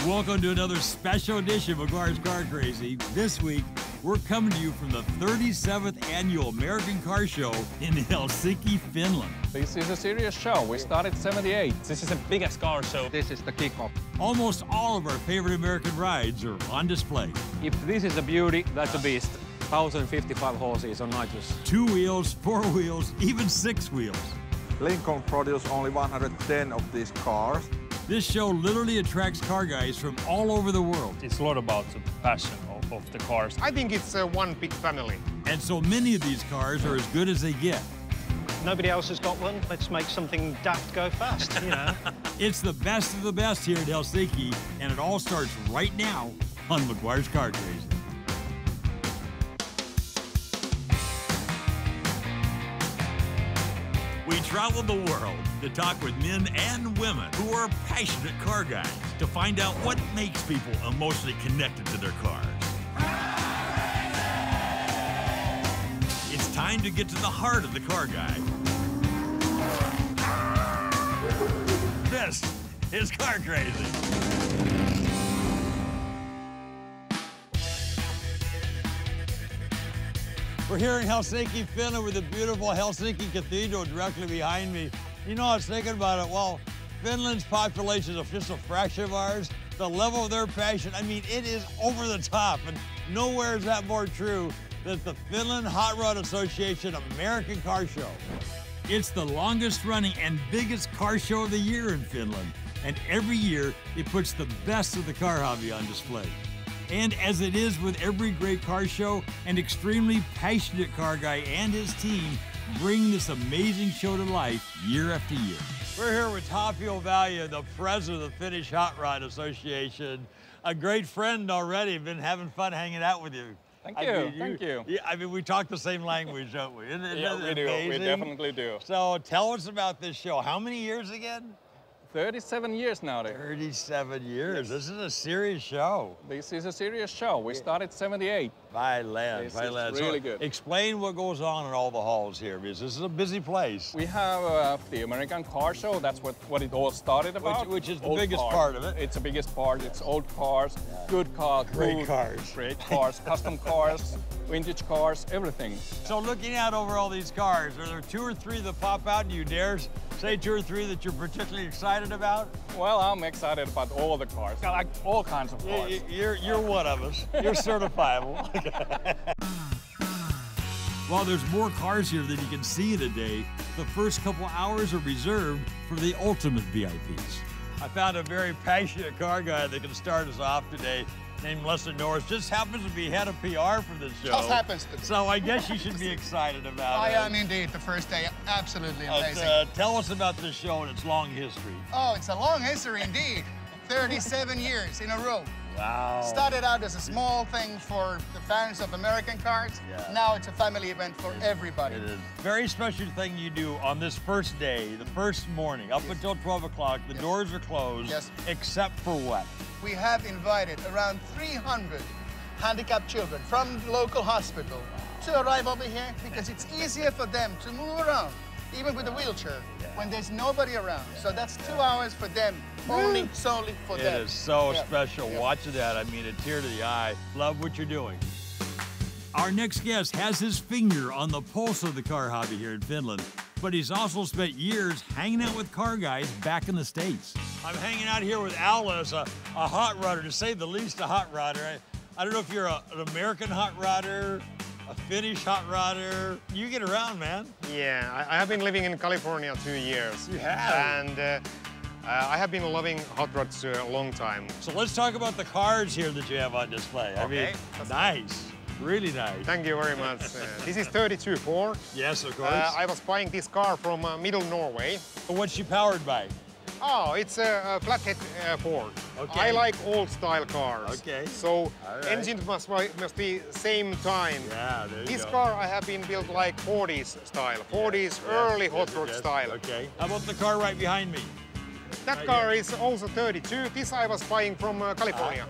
Welcome to another special edition of McGuire's Car Crazy. This week, we're coming to you from the 37th Annual American Car Show in Helsinki, Finland. This is a serious show. We started '78. This is the biggest car show. This is the kickoff. Almost all of our favorite American rides are on display. If this is a beauty, that's a beast. 1,055 horses on nitrous. 2 wheels, 4 wheels, even 6 wheels. Lincoln produced only 110 of these cars. This show literally attracts car guys from all over the world. It's a lot about the passion of the cars. I think it's one big family. And so many of these cars are as good as they get. Nobody else has got one. Let's make something daft go fast, you know. It's the best of the best here at Helsinki, and it all starts right now on McGuire's Car Crazy. We travel the world to talk with men and women who are passionate car guys to find out what makes people emotionally connected to their cars. It's time to get to the heart of the car guy. This is Car Crazy. We're here in Helsinki, Finland, with the beautiful Helsinki Cathedral directly behind me. You know, I was thinking about it. Well, Finland's population is just a fraction of ours. The level of their passion, I mean, it is over the top. And nowhere is that more true than the Finnish Hot Rod Association American Car Show. It's the longest running and biggest car show of the year in Finland. And every year, it puts the best of the car hobby on display. And as it is with every great car show, an extremely passionate car guy and his team bring this amazing show to life year after year. We're here with Tapio Valja, the president of the Finnish Hot Rod Association. A great friend already, been having fun hanging out with you. Thank you, thank you. Yeah, I mean, we talk the same language, don't we? Yeah, we do, we definitely do. So tell us about this show. How many years again? 37 years now. 37 years. Yes. This is a serious show. This is a serious show. We started '78. By land, This by is land. really So good. Explain what goes on in all the halls here, because this is a busy place. We have the American Car Show. That's what it all started about. Which is the Old biggest cars. part of it. It's the biggest part. It's old cars, good cars, Great cool, cars. great cars, custom cars, vintage cars, everything. So looking out over all these cars, are there 2 or 3 that pop out? Do you dare say 2 or 3 that you're particularly excited about? Well, I'm excited about all the cars. I like all kinds of cars. You're one of us. You're certifiable. While there's more cars here than you can see in a day, the first couple hours are reserved for the ultimate VIPs. I found a very passionate car guy that can start us off today, named Lester Norris. Just happens to be head of PR for this show. Just happens to be. So I guess you should be excited about I it. am indeed. The first day, absolutely amazing. Tell us about this show and its long history. Oh, it's a long history indeed. 37 years in a row. Wow. Started out as a small thing for the fans of American cars. Yeah. Now it's a family event for everybody. It is. Very special thing you do on this first day, the first morning, up until 12 o'clock. The doors are closed, Yes. except for what? We have invited around 300 handicapped children from the local hospital to arrive over here because it's easier for them to move around, even with a wheelchair, when there's nobody around. So that's 2 hours for them, only, solely for them. It is so Yeah. special. Yeah. Watching that, I mean, a tear to the eye. Love what you're doing. Our next guest has his finger on the pulse of the car hobby here in Finland, but he's also spent years hanging out with car guys back in the States. I'm hanging out here with Alice, a hot rodder, to say the least, a hot rodder. I don't know if you're an American hot rodder, a Finnish hot rodder. You get around, man. Yeah, I have been living in California 2 years. You have? And I have been loving hot rods a long time. So let's talk about the cars here that you have on display. I mean, nice, really nice. Thank you very much. This is 32 Ford. Yes, of course. I was buying this car from Middle Norway. What's she powered by? Oh, it's a flathead Ford. Okay. I like old style cars. Okay. So All right. engine must be same time. Yeah, there you This go. car I have been built like 40s style, 40s early hot rod Yes, style. Okay. How about the car right behind me? That car is also 32. This I was buying from California.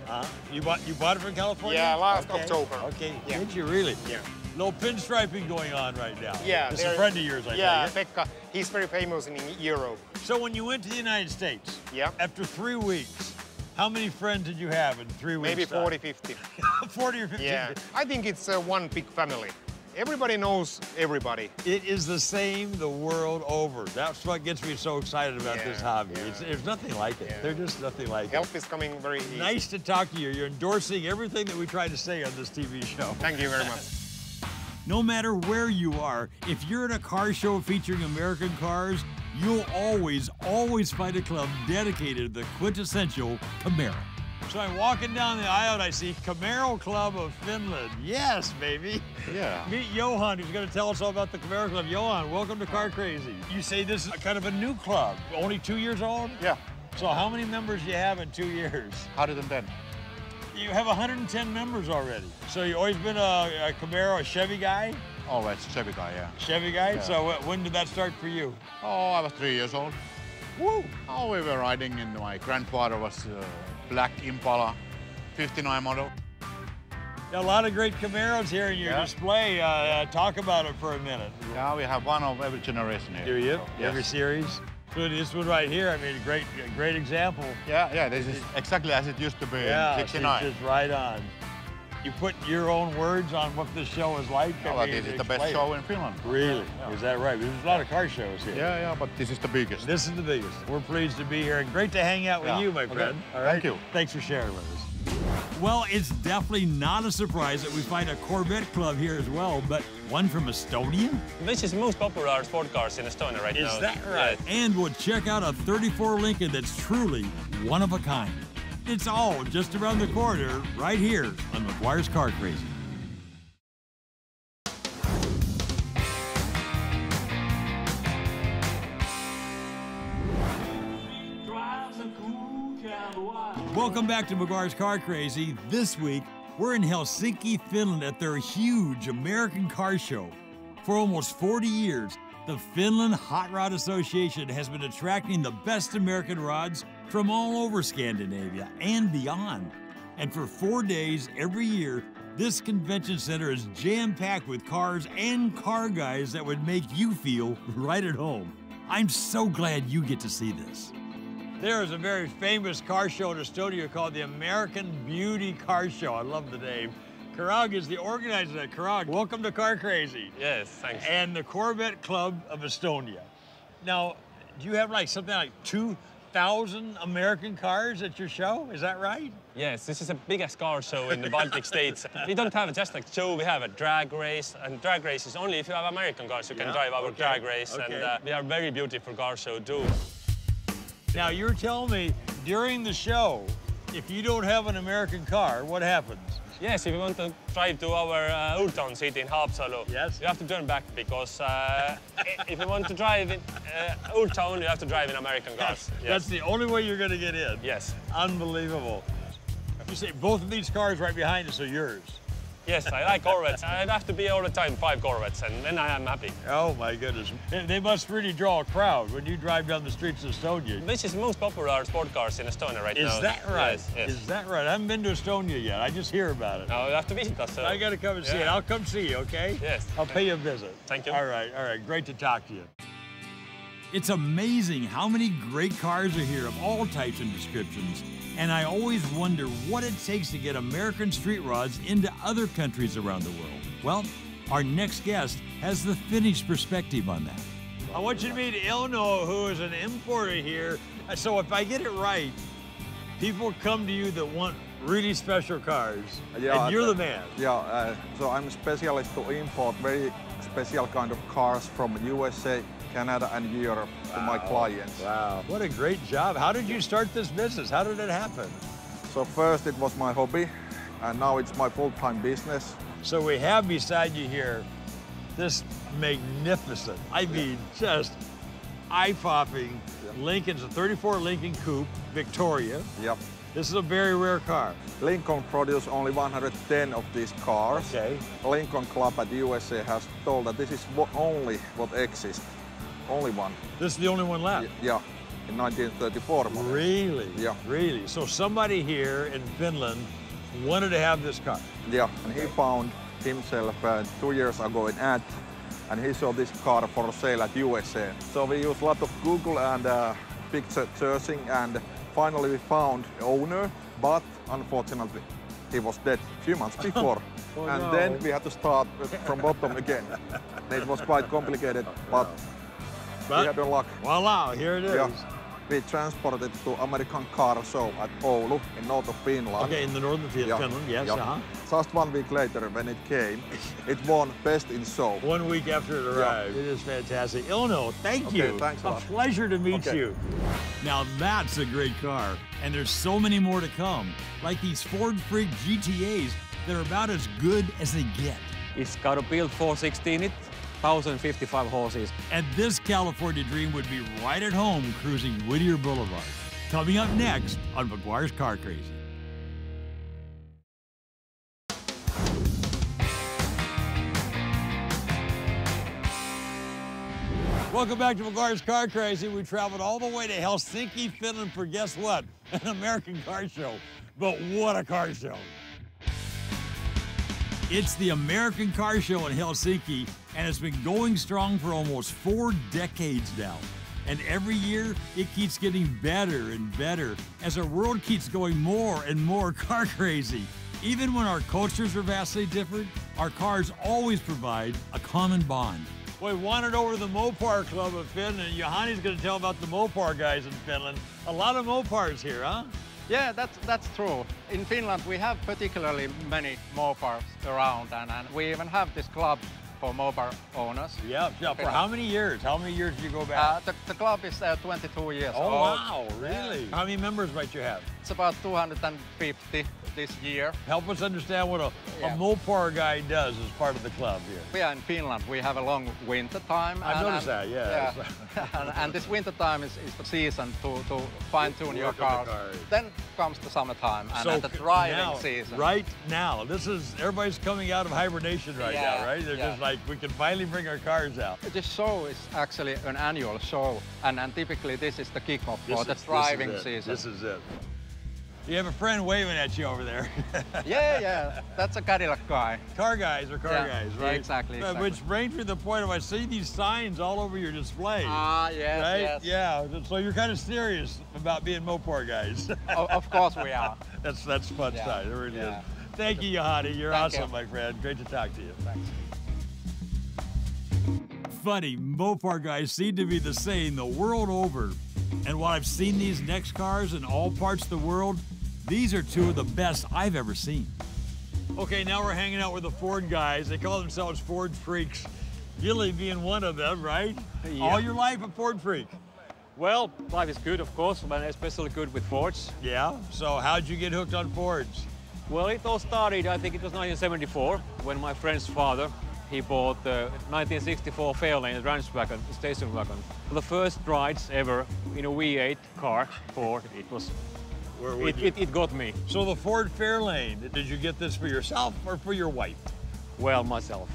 You bought it from California? Yeah, last Okay. October. Okay. Yeah. Did you really? Yeah. No pinstriping going on right now. Yeah. This is a friend of yours, I Yeah, take it. Pekka. He's very famous in Europe. So when you went to the United States, Yeah. after 3 weeks, How many friends did you have in 3 weeks? Maybe 40, 50. 40 or 50? Yeah, I think it's one big family. Everybody knows everybody. It is the same the world over. That's what gets me so excited about this hobby. Yeah. There's nothing like it. There's just nothing like it. Help is coming very easy. Nice to talk to you. You're endorsing everything that we try to say on this TV show. Thank you very much. No matter where you are, if you're at a car show featuring American cars, you'll always find a club dedicated to the quintessential Camaro. So I'm walking down the aisle and I see Camaro Club of Finland. Yes, baby. Yeah. Meet Johan, who's going to tell us all about the Camaro Club. Johan, welcome to Car Crazy. You say this is kind of a new club. Only 2 years old? Yeah. So how many members do you have in 2 years? 110. You have 110 members already. So you've always been a Camaro, a Chevy guy? Always Chevy guy, yeah. Chevy guy? Yeah. So when did that start for you? Oh, I was 3 years old. Woo! Oh, we were riding in my grandfather was black Impala 59 model. Got a lot of great Camaros here in your display. Talk about it for a minute. Yeah, we have one of every generation here. Do you? So, yes. Every series? Including this one right here. I mean, a great example. Yeah, this is exactly as it used to be in 69. It's just right on. You put your own words on what this show is like. Oh, this is the best show in Finland. Really? Yeah. Is that right? There's a lot of car shows here. Yeah, but this is the biggest. This is the biggest. We're pleased to be here and great to hang out with you, my friend. Okay. All right? Thank you. Thanks for sharing with us. Well, it's definitely not a surprise that we find a Corvette club here as well, but one from Estonia? This is the most popular sport cars in Estonia right now. Is that right? Yeah. And we'll check out a 34 Lincoln that's truly one of a kind. It's all just around the corner, right here on McGuire's Car Crazy. Welcome back to McGuire's Car Crazy. This week, we're in Helsinki, Finland at their huge American car show. For almost 40 years, the Finnish Hot Rod Association has been attracting the best American rods from all over Scandinavia and beyond. And for 4 days every year, this convention center is jam-packed with cars and car guys that would make you feel right at home. I'm so glad you get to see this. There is a very famous car show in Estonia called the American Beauty Car Show. I love the name. Karag is the organizer of that. Karag, welcome to Car Crazy. Yes, thanks. And the Corvette Club of Estonia. Now, do you have like something like 2,000 American cars at your show? Is that right? Yes, this is the biggest car show in the Baltic states. We don't have just like show, we have a drag race, and drag race is only if you have American cars you can drive our drag race, and we are very beautiful car show too. Now, you're telling me during the show, if you don't have an American car, what happens? Yes, if you want to drive to our Old Town city in Haapsalu, you have to turn back because if you want to drive in Old Town, you have to drive in American cars. That's the only way you're going to get in? Yes. Unbelievable. You say both of these cars right behind us are yours? Yes, I like Corvettes. I'd have to be all the time 5 Corvettes, and then I am happy. Oh my goodness. They must really draw a crowd when you drive down the streets of Estonia. This is the most popular sport cars in Estonia right now. Is that right? Yes. Is that right? I haven't been to Estonia yet. I just hear about it. No, you have to visit us. So. I got to come and see it. I'll come see you, okay? Yes. I'll pay you a visit. Thank you. All right. Great to talk to you. It's amazing how many great cars are here of all types and descriptions. And I always wonder what it takes to get American street rods into other countries around the world. Well, our next guest has the Finnish perspective on that. I want you to meet Ilno, who is an importer here. So if I get it right, people come to you that want really special cars, and you're the man. Yeah, so I'm a specialist to import very special kind of cars from USA, Canada, and Europe to my clients. Wow, what a great job. How did you start this business? How did it happen? So first it was my hobby, and now it's my full-time business. So we have beside you here this magnificent, I mean, just eye-popping Lincoln's a 34 Lincoln Coupe, Victoria. Yep. This is a very rare car. Lincoln produced only 110 of these cars. Okay. Lincoln Club at USA has told that this is only what exists. Only one. This is the only one left? Yeah, in 1934. Model. Really? Yeah. Really? So somebody here in Finland wanted to have this car? Yeah, and he found himself 2 years ago in ad, and he saw this car for sale at USA. So we use a lot of Google and picture searching, and finally we found the owner, but unfortunately he was dead a few months before. And then we had to start from bottom again. It was quite complicated, but we had the luck. Voila, here it is. Yeah. We transported it to American Car Show at Oulu in north of Finland. Okay, in the northern Finland, yes. Yeah. Just 1 week later, when it came, it won Best in Show. 1 week after it arrived. It is fantastic. Ilno, thank you. Thanks a lot. Pleasure to meet you. Now that's a great car, and there's so many more to come, like these Ford Freak GTAs that are about as good as they get. It's got a build 416 in it, 1,055 horses. And this California dream would be right at home cruising Whittier Boulevard. Coming up next on McGuire's Car Crazy. Welcome back to McGuire's Car Crazy. We traveled all the way to Helsinki, Finland for guess what? An American car show. But what a car show. It's the American Car Show in Helsinki, and it's been going strong for almost 4 decades now. And every year, it keeps getting better and better as our world keeps going more and more car crazy. Even when our cultures are vastly different, our cars always provide a common bond. We wandered over to the Mopar Club of Finland. Juhani's going to tell about the Mopar guys in Finland. A lot of Mopars here, huh? Yeah, that's true. In Finland, we have particularly many Mopars around, and we even have this club for Mopar owners. Yeah. For how many years? How many years do you go back? The club is 22 years old. Oh, wow, really? Yeah. How many members might you have? It's about 250 this year. Help us understand what a Mopar guy does as part of the club here. We are in Finland. We have a long winter time. I noticed that, yeah. and this winter time is the season to fine-tune your cars. Then comes the summertime and the driving season. Right now, everybody's coming out of hibernation right now, right? They're just like, we can finally bring our cars out. This show is actually an annual show, and typically this is the kickoff for the driving season. This is it. You have a friend waving at you over there. yeah, that's a Cadillac guy. Car guys are car guys, right? Yeah, exactly. Which brings me to the point of I see these signs all over your display. Yes, right? yes. Yeah, so you're kind of serious about being Mopar guys. Of course we are. That's fun stuff, it really is. Thank you, Juhani. You're awesome, my friend. Great to talk to you. Thanks. Funny, Mopar guys seem to be the same the world over. And while I've seen these next cars in all parts of the world, these are 2 of the best I've ever seen. Okay, now we're hanging out with the Ford guys. They call themselves Ford Freaks. Gilly being one of them, right? Yeah. All your life a Ford freak? Well, life is good, of course, but especially good with Fords. Yeah? So how'd you get hooked on Fords? Well, it all started, I think it was 1974, when my friend's father, he bought the 1964 Fairlane ranch wagon, station wagon. The first rides ever in a V8 car, Ford, it got me. So the Ford Fairlane, did you get this for yourself or for your wife? Well, myself.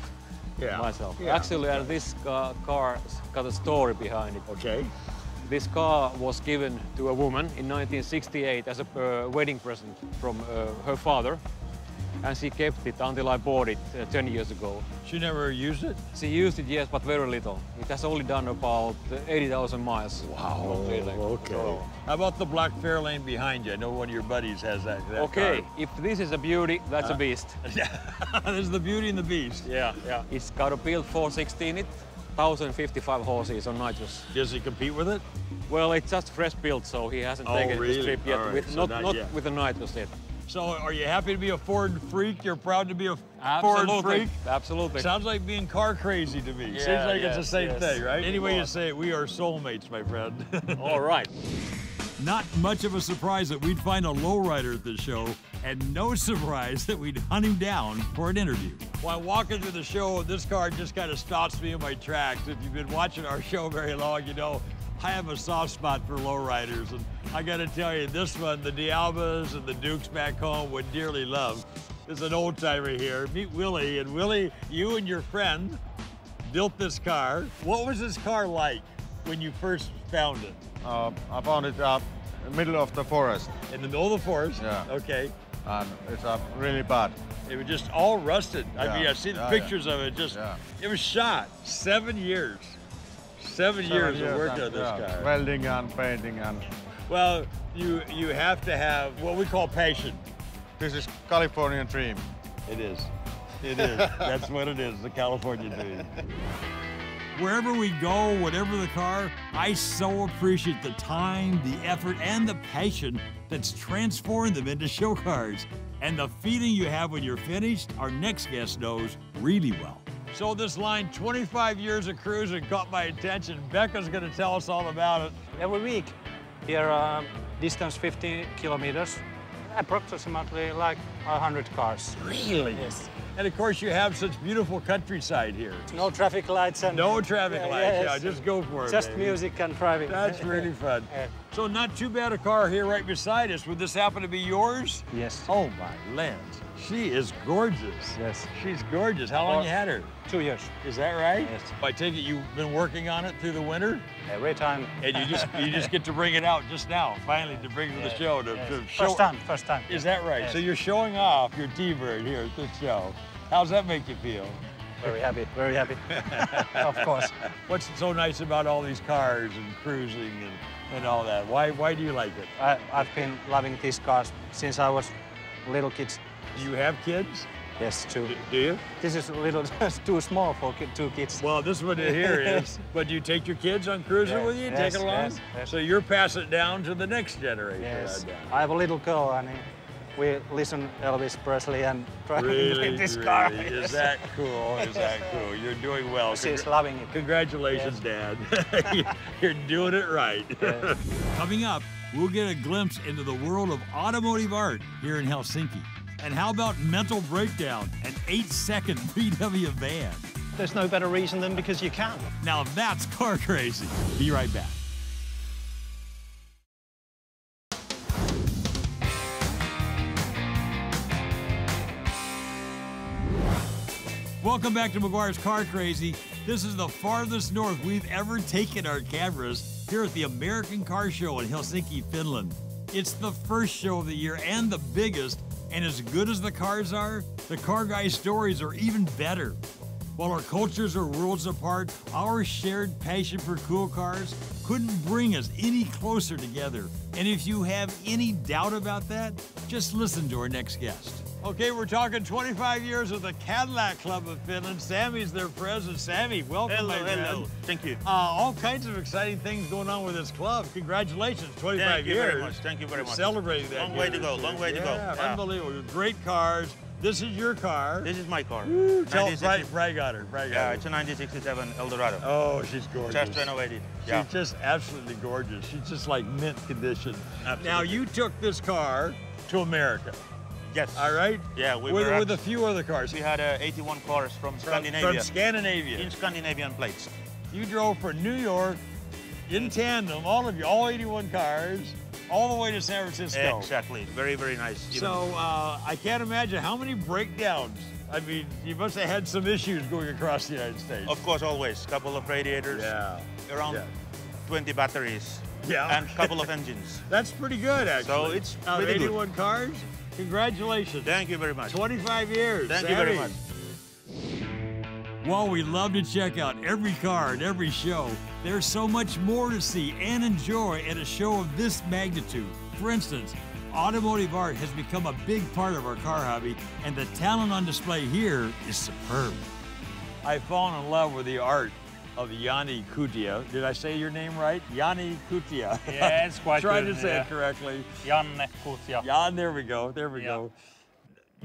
Yeah. Myself. Yeah. Actually, this car got a story behind it. Okay. This car was given to a woman in 1968 as a wedding present from her father. And she kept it until I bought it 10 years ago. She never used it? She used it, yes, but very little. It has only done about 80,000 miles. Wow, okay. How about the black Fairlane behind you? I know one of your buddies has that okay, car. if this is a beauty, that's a beast. This is the beauty and the beast. Yeah. It's got a build 416 in it, 1,055 horses on nitrous. Does he compete with it? Well, it's just fresh built, so he hasn't taken the strip yet, right. not with the nitrous yet. So are you happy to be a Ford freak? You're proud to be a Absolutely. Ford freak? Absolutely. Sounds like being car crazy to me. Yeah, Seems like yes, it's the same thing, right? Any way You you say it, we are soulmates, my friend. All right. Not much of a surprise that we'd find a lowrider at the show, and no surprise that we'd hunt him down for an interview. While walking through the show, this car just kind of stops me in my tracks. If you've been watching our show very long, you know I have a soft spot for lowriders, and I gotta tell you, this one, the D'Albas and the Dukes back home would dearly love. There's an old timer here. Meet Willie, and Willie, you and your friend built this car. What was this car like when you first found it? I found it in the middle of the forest. In the middle of the forest? Yeah. Okay. And it's really bad. It was just all rusted. Yeah. I mean, I see the pictures of it. It was shot 7 years. 7 years of work on this car. Welding and painting and Well, you have to have what we call passion. This is Californian dream. It is. It is. That's what it is, the California dream. Wherever we go, whatever the car, I so appreciate the time, the effort, and the passion that's transformed them into show cars. And the feeling you have when you're finished, our next guest knows really well. So this line, 25 years of cruising, caught my attention. Becca's gonna tell us all about it. Every week, here, distance 50 kilometers, approximately like 100 cars. Really? Yes. And of course, you have such beautiful countryside here. No traffic lights and... No traffic lights, yes. yeah, just go for it, Just baby. music and driving. That's really fun. So not too bad a car here right beside us. Would this happen to be yours? Yes. Oh my lands. She is gorgeous. Yes. She's gorgeous. How long you had her? 2 years. Is that right? Yes. I take it you've been working on it through the winter? Every time. And you just get to bring it out just now, finally, to bring it to the show. To show. First time. Is that right? Yes. So you're showing off your T-Bird here at this show. How's that make you feel? Very happy, very happy. Of course. What's so nice about all these cars and cruising and all that? Why do you like it? I've been loving these cars since I was little kids. Do you have kids? Yes, 2. Do you? This is a little too small for 2 kids. Well, this one here is. But do you take your kids on cruising with you and take it along? Yes. So you're passing it down to the next generation. Yes. I have a little girl and we listen Elvis Presley and drive in this car. Is that cool? Is that cool? You're doing well. She's loving it. Congratulations, Dad. You're doing it right. Yes. Coming up, we'll get a glimpse into the world of automotive art here in Helsinki. And how about Mental Breakdown, an 8-second VW van? There's no better reason than because you can. Now that's car crazy. Be right back. Welcome back to McGuire's Car Crazy. This is the farthest north we've ever taken our cameras here at the American Car Show in Helsinki, Finland. It's the first show of the year and the biggest, and as good as the cars are, the car guy stories are even better. While our cultures are worlds apart, our shared passion for cool cars couldn't bring us any closer together. And if you have any doubt about that, just listen to our next guest. Okay, we're talking 25 years of the Cadillac Club of Finland. Sammy's their president. Sammy, welcome, my friend. Hello. Thank you. All kinds of exciting things going on with this club. Congratulations, 25 Thank you years. very much. Thank you very much. Celebrating that. Long way to go. Long way to go. Yeah, unbelievable. Great cars. This is your car. This is my car. Woo, tell brag on her. Yeah, it's a 1967 Eldorado. Oh, she's gorgeous. Just renovated. Yeah. She's just absolutely gorgeous. She's just like mint condition. Absolutely. Now, you took this car to America. Yes. All right? Yeah, we with, were with a few other cars. We had 81 cars from Scandinavia. From Scandinavia. In Scandinavian plates. You drove from New York in tandem, all of you, all 81 cars, all the way to San Francisco. Exactly. Very, very nice. So I can't imagine how many breakdowns. I mean, you must have had some issues going across the United States. Of course, always. Couple of radiators. Yeah. Around 20 batteries. Yeah. And a couple of engines. That's pretty good, actually. So it's pretty 81 good. cars. Congratulations. Thank you very much. 25 years. Thank you very much. While we love to check out every car and every show, there's so much more to see and enjoy at a show of this magnitude. For instance, automotive art has become a big part of our car hobby, and the talent on display here is superb. I've fallen in love with the art of Jani Kutia. Did I say your name right? Jani Kutia. Yeah, it's quite Trying good. to say it correctly. Janne Kutia. Jan, there we go, there we go.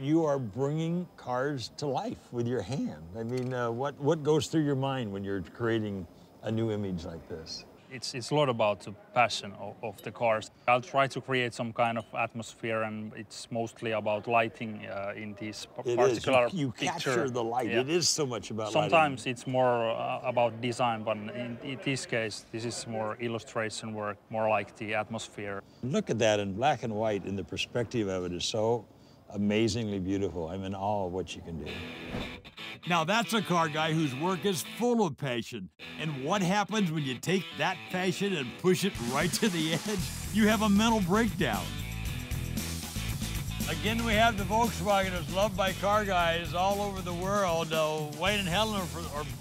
You are bringing cars to life with your hand. I mean, what goes through your mind when you're creating a new image like this? It's a lot about the passion of the cars. I'll try to create some kind of atmosphere, and it's mostly about lighting in this particular You capture the light. Yeah. It is so much about Sometimes lighting. it's more about design, but in this case, this is more illustration work, more like the atmosphere. Look at that in black and white, and the perspective of it is so amazingly beautiful. I'm in awe of what you can do. Now that's a car guy whose work is full of passion. And what happens when you take that passion and push it right to the edge? You have a mental breakdown. Again, we have the Volkswagen that's loved by car guys all over the world. Wayne and Helen,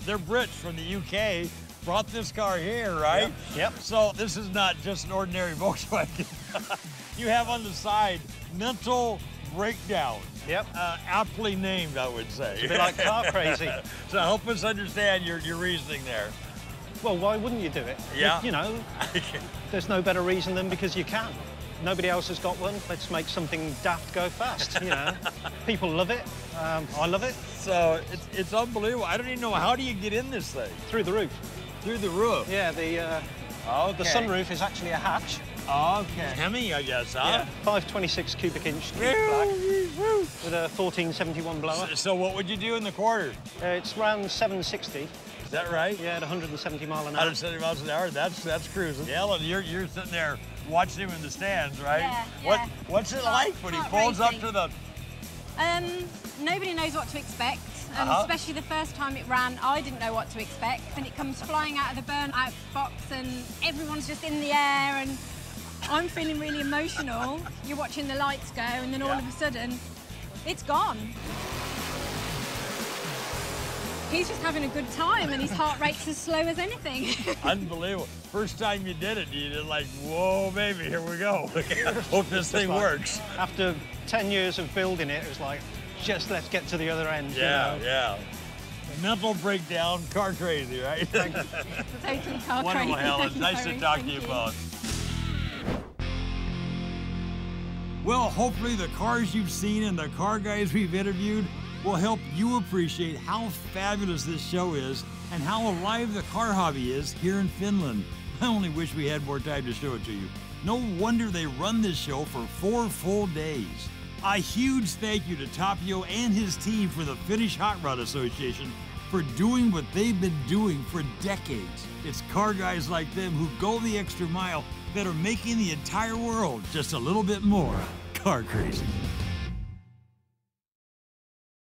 they're Brits from the UK. brought this car here, right? Yep. So this is not just an ordinary Volkswagen. You have on the side mental breakdown. Yep. Aptly named, I would say. It's a bit like car crazy. So help us understand your reasoning there. Well, why wouldn't you do it? Yeah. You know, there's no better reason than because you can. Nobody else has got one. Let's make something daft go fast, you know. People love it. I love it. So it's unbelievable. I don't even know, how do you get in this thing? Through the roof. Through the roof? Yeah, the sunroof is actually a hatch. Okay. Hemi, I guess, huh? Yeah, 526 cubic inch black with a 1471 blower. So what would you do in the quarter? It's around 760. Is that right? Yeah, at 170 mile an hour. 170 miles an hour, that's cruising. Ellen, you're sitting there watching him in the stands, right? Yeah, What's it like when he pulls up to the... Nobody knows what to expect, especially the first time it ran, I didn't know what to expect, and it comes flying out of the burnout box and everyone's just in the air and I'm feeling really emotional. You're watching the lights go and then all of a sudden, it's gone. He's just having a good time and his heart rate's as slow as anything. Unbelievable. First time you did it, you did like, whoa, baby, here we go. Hope this thing works. After 10 years of building it, it was like, just let's get to the other end. Yeah, you know? yeah. Mental breakdown, car crazy, right? Totally car Wonderful, crazy. Helen. Nice to talk to you both. Well, hopefully the cars you've seen and the car guys we've interviewed will help you appreciate how fabulous this show is and how alive the car hobby is here in Finland. I only wish we had more time to show it to you. No wonder they run this show for 4 full days. A huge thank you to Tapio and his team for the Finnish Hot Rod Association for doing what they've been doing for decades. It's car guys like them who go the extra mile that are making the entire world just a little bit more car crazy.